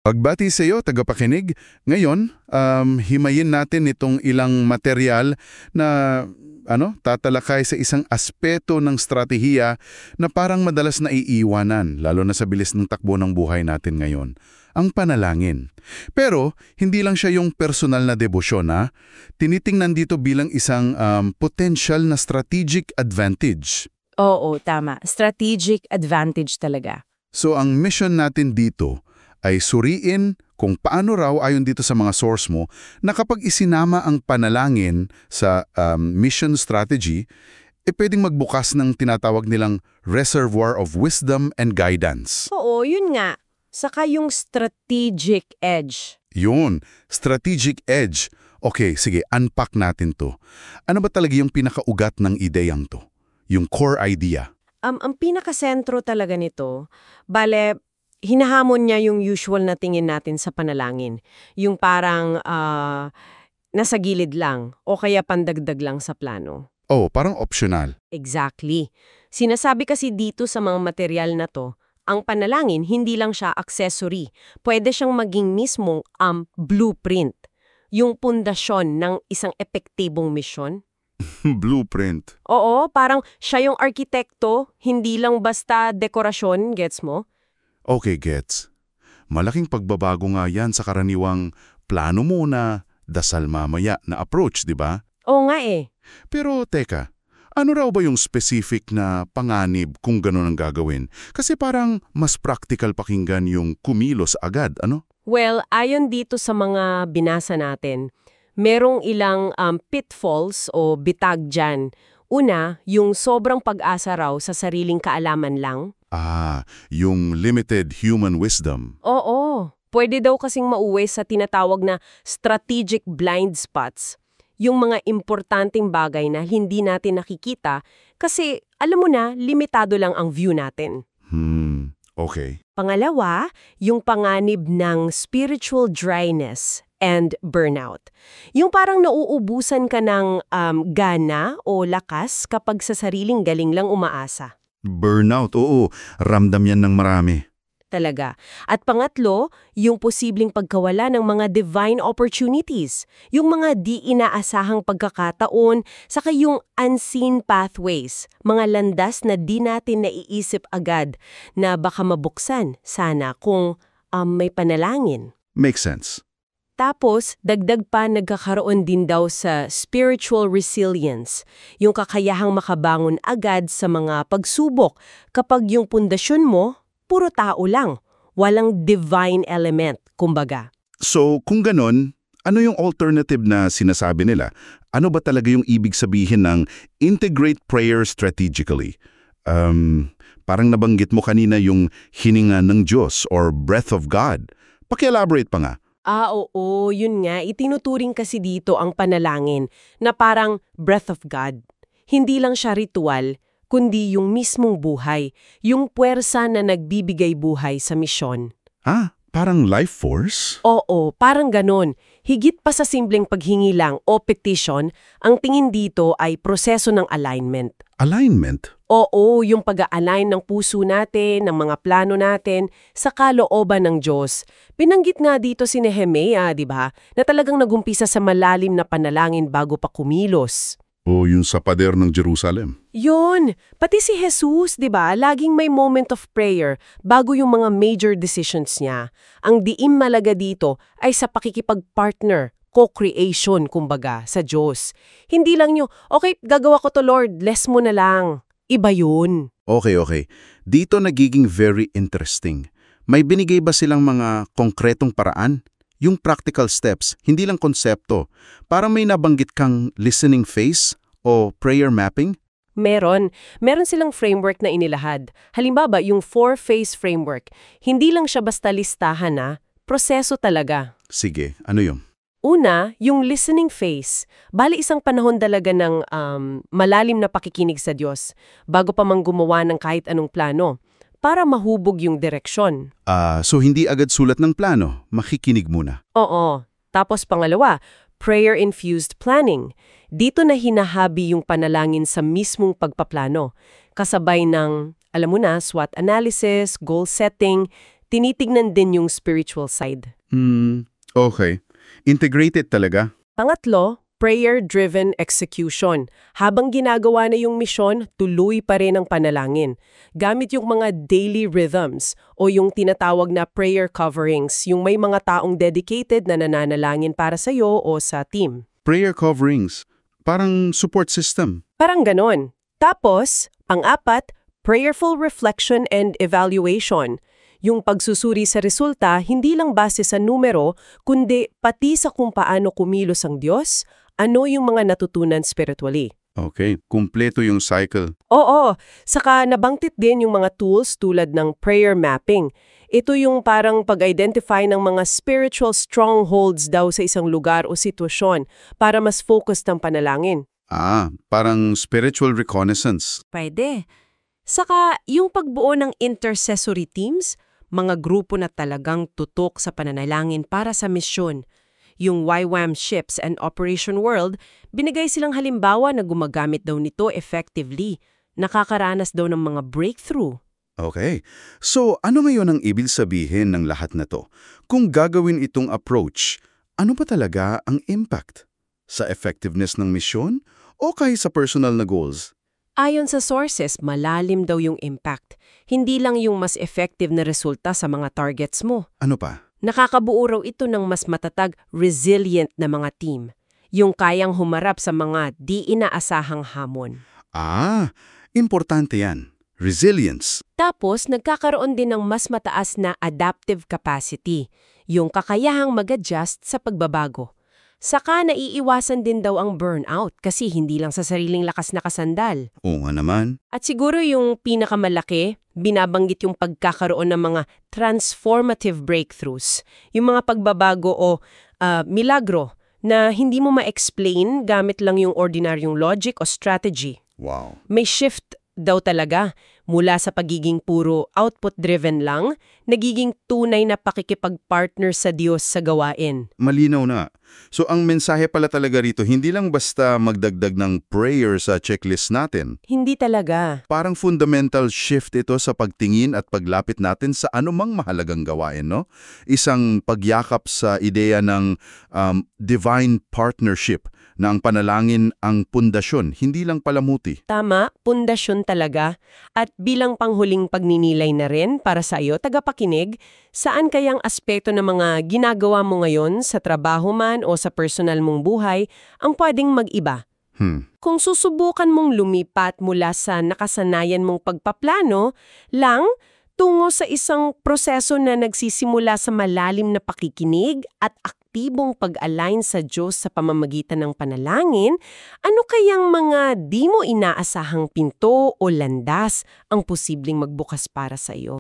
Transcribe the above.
Pagbati sa iyo, tagapakinig. Ngayon, himayin natin itong ilang material na tatalakay sa isang aspeto ng strategiya na parang madalas naiiwanan, lalo na sa bilis ng takbo ng buhay natin ngayon. Ang panalangin. Pero, hindi lang siya yung personal na debosyon, ha? Tinitingnan dito bilang isang potential na strategic advantage. Oo, tama. Strategic advantage talaga. So, ang mission natin dito ay suriin kung paano raw ayon dito sa mga source mo na kapag isinama ang panalangin sa mission strategy, pwedeng magbukas ng tinatawag nilang reservoir of wisdom and guidance. Oo, yun nga. Saka yung strategic edge. Yun, strategic edge. Okay, sige, unpack natin to. Ano ba talaga yung pinakaugat ng ideyang to? Yung core idea? Ang pinakasentro talaga nito, hinahamon niya yung usual na tingin natin sa panalangin. Yung parang nasa gilid lang o kaya pandagdag lang sa plano. Oh, parang optional. Exactly. Sinasabi kasi dito sa mga material na to, ang panalangin hindi lang siya accessory. Pwede siyang maging mismong blueprint. Yung pundasyon ng isang epektibong misyon. Blueprint. Oo, parang siya yung arkitekto, hindi lang basta dekorasyon, gets mo? Okay, gets. Malaking pagbabago nga yan sa karaniwang plano muna, dasal mamaya na approach, di ba? Oo nga eh. Pero teka, ano raw ba yung specific na panganib kung gano'n ang gagawin? Kasi parang mas practical pakinggan yung kumilos agad, ano? Well, ayon dito sa mga binasa natin, merong ilang pitfalls o bitag dyan. Una, yung sobrang pag-asa raw sa sariling kaalaman lang. Yung limited human wisdom. Oo. Pwede daw kasing mauwi sa tinatawag na strategic blind spots. Yung mga importanteng bagay na hindi natin nakikita kasi, alam mo na, limitado lang ang view natin. Okay. Pangalawa, yung panganib ng spiritual dryness and burnout. Yung parang nauubusan ka ng gana o lakas kapag sa sariling galing lang umaasa. Burnout, oo. Ramdam yan ng marami. Talaga. At pangatlo, yung posibleng pagkawala ng mga divine opportunities. Yung mga di inaasahang pagkakataon, saka yung unseen pathways, mga landas na di natin naiisip agad na baka mabuksan sana kung may panalangin. Makes sense. Tapos, dagdag pa nagkakaroon din daw sa spiritual resilience, yung kakayahang makabangon agad sa mga pagsubok kapag yung pundasyon mo, puro tao lang, walang divine element, kumbaga. So, kung ganon, ano yung alternative na sinasabi nila? Ano ba talaga yung ibig sabihin ng integrate prayer strategically? Parang nabanggit mo kanina yung hininga ng Diyos or breath of God. Paki-elaborate pa nga. Oo, yun nga. Itinuturing kasi dito ang panalangin na parang breath of God. Hindi lang siya ritual, kundi yung mismong buhay, yung puwersa na nagbibigay buhay sa misyon. Parang life force? Oo, parang ganon. Higit pa sa simpleng paghingi lang o petition, ang tingin dito ay proseso ng alignment. Alignment? Oo, yung pag-a-align ng puso natin, ng mga plano natin, sa kalooban ng Diyos. Pinanggit nga dito si Nehemia, di ba, na talagang nagumpisa sa malalim na panalangin bago pa kumilos. O yung sa pader ng Jerusalem? Yun! Pati si Jesus, di ba, laging may moment of prayer bago yung mga major decisions niya. Ang diim malaga dito ay sa pakikipag-partner, co-creation, kumbaga, sa Diyos. Hindi lang yung, okay, gagawa ko to Lord, less mo na lang. Iba yun. Okay. Dito nagiging very interesting. May binigay ba silang mga konkretong paraan? Yung practical steps, hindi lang konsepto. Parang may nabanggit kang listening phase o prayer mapping? Meron silang framework na inilahad. Halimbawa, yung 4-phase framework. Hindi lang siya basta listahan proseso talaga. Sige, ano yun? Una, yung listening phase. Bali isang panahon talaga ng malalim na pakikinig sa Diyos bago pa mang gumawa ng kahit anong plano para mahubog yung direksyon. So hindi agad sulat ng plano, makikinig muna. Oo. Tapos pangalawa, prayer-infused planning. Dito na hinahabi yung panalangin sa mismong pagpaplano. Kasabay ng, alam mo na, SWOT analysis, goal setting, tinitignan din yung spiritual side. Okay. Integrated talaga. Pangatlo, prayer-driven execution. Habang ginagawa na yung misyon, tuloy pa rin ang panalangin. Gamit yung mga daily rhythms o yung tinatawag na prayer coverings, yung may mga taong dedicated na nananalangin para sa'yo o sa team. Prayer coverings. Parang support system. Parang ganon. Tapos, pang-apat, prayerful reflection and evaluation. Yung pagsusuri sa resulta, hindi lang base sa numero, kundi pati sa kung paano kumilos ang Diyos, ano yung mga natutunan spiritually. Okay. Kumpleto yung cycle. Oo, saka nabanggit din yung mga tools tulad ng prayer mapping. Ito yung parang pag-identify ng mga spiritual strongholds daw sa isang lugar o sitwasyon para mas focused ang panalangin. Parang spiritual reconnaissance. Pwede. Saka yung pagbuo ng intercessory teams, mga grupo na talagang tutok sa pananalangin para sa misyon. Yung YWAM Ships and Operation World, binigay silang halimbawa na gumagamit daw nito effectively. Nakakaranas daw ng mga breakthrough. Okay. So, ano ngayon ang ibig sabihin ng lahat na to? Kung gagawin itong approach, ano ba talaga ang impact? Sa effectiveness ng misyon o kahit sa personal na goals? Ayon sa sources, malalim daw yung impact. Hindi lang yung mas effective na resulta sa mga targets mo. Ano pa? Nakakabuo raw ito ng mas matatag, resilient na mga team. Yung kayang humarap sa mga di inaasahang hamon. Importante yan. Resilience. Tapos, nagkakaroon din ng mas mataas na adaptive capacity, yung kakayahang mag-adjust sa pagbabago. Saka naiiwasan din daw ang burnout kasi hindi lang sa sariling lakas nakasandal. Oo nga naman. At siguro yung pinakamalaki, binabanggit yung pagkakaroon ng mga transformative breakthroughs. Yung mga pagbabago o milagro na hindi mo ma-explain gamit lang yung ordinaryong logic o strategy. Wow. May shift daw talaga mula sa pagiging puro output-driven lang, nagiging tunay na pakikipag-partner sa Diyos sa gawain. Malinaw na. So ang mensahe pala talaga rito, hindi lang basta magdagdag ng prayer sa checklist natin. Hindi talaga. Parang fundamental shift ito sa pagtingin at paglapit natin sa anumang mahalagang gawain, no? Isang pagyakap sa ideya ng divine partnership na ang panalangin ang pundasyon, hindi lang palamuti. Tama, pundasyon talaga. At bilang panghuling pagninilay na rin para sa iyo, tagapakinig, saan kayang aspeto ng mga ginagawa mo ngayon sa trabaho man o sa personal mong buhay ang pwedeng mag-iba? Kung susubukan mong lumipat mula sa nakasanayan mong pagpaplano lang tungo sa isang proseso na nagsisimula sa malalim na pakikinig at aktibong pag-align sa Diyos sa pamamagitan ng panalangin, ano kayang mga di mo inaasahang pinto o landas ang posibleng magbukas para sa iyo?